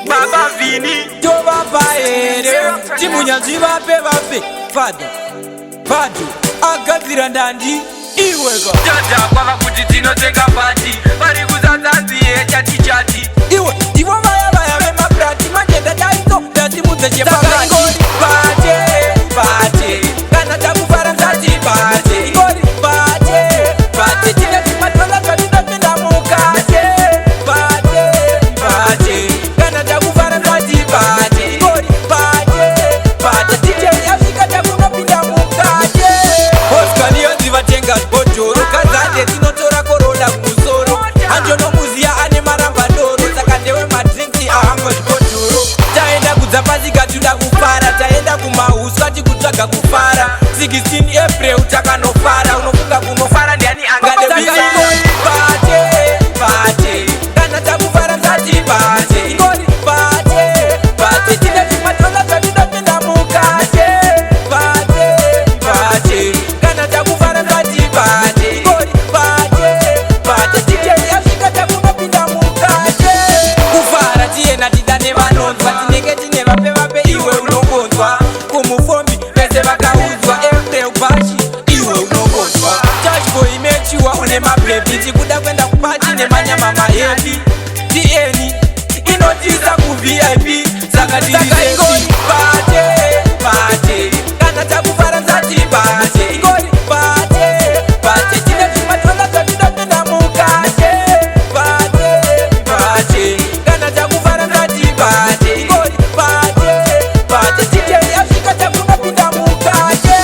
Baba Vini Jova paere Timunyanzi vape Fada Fadu Agadzira ndandi Iwega Jaja kwava kuti tinotenga pati vari kuzadzanziye chati chati Iwe Ivo vaya vemabrati Majenda taito Ndatimudze chepakati Pate Kana takufara ndati pate Ingori Pate Tine timatola katitapinda mukate Pate Kana takufara ndati pate Ingori Pate Tine yasvika takunopinda mukate Oscar niyonzi vatenga bhodhoro Kazande tinotora korola kumusoro Anjono muziya ane marambadoro Saka ndewe madrinks ahamba zvibhodhoro Taenda kudza pasi katuda kufara Taenda kumahuswa tikutsvaga kufara 16 April takanofara Unofunga kunofara ndiani angade Pate Kana takufara ndati pate Ingori Pate Tine timatola katitapinda mukate Pate Kana takufara ndati pate Ingori Pate Tine yasvika takunopinda mukate Kufara tiena tidane vanonzwa Tinenge tine vape iwe unongonzwa Kumufombi pese vakaudzwa April bashi iwe unongonzwa Touchboy mechiwa une mabrebi Tikuda kwenda kupati nemanyama mahevi TN inotiza ku VIP Saka ingori Pate Kana takufara ndati pate Ingori Pate Tine timatola katitapinda mukate Pate Kana takufara ndati pate Ingori Pate Tine yasvika takunopinda mukate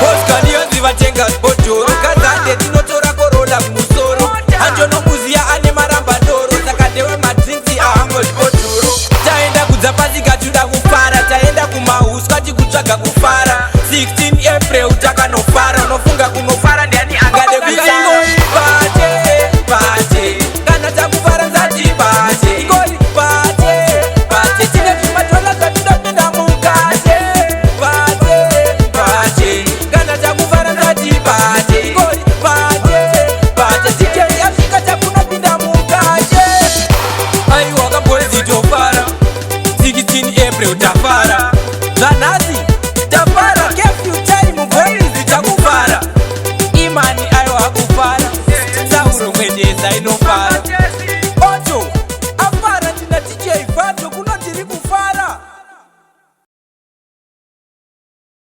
Oscar niyonzi vatenga bhodhoro Kazande tinotora korola kumusoro Anjono muziya ane marambadoro Saka ndewe madrinks ahamba zvibhodhoro Taenda kudza pasi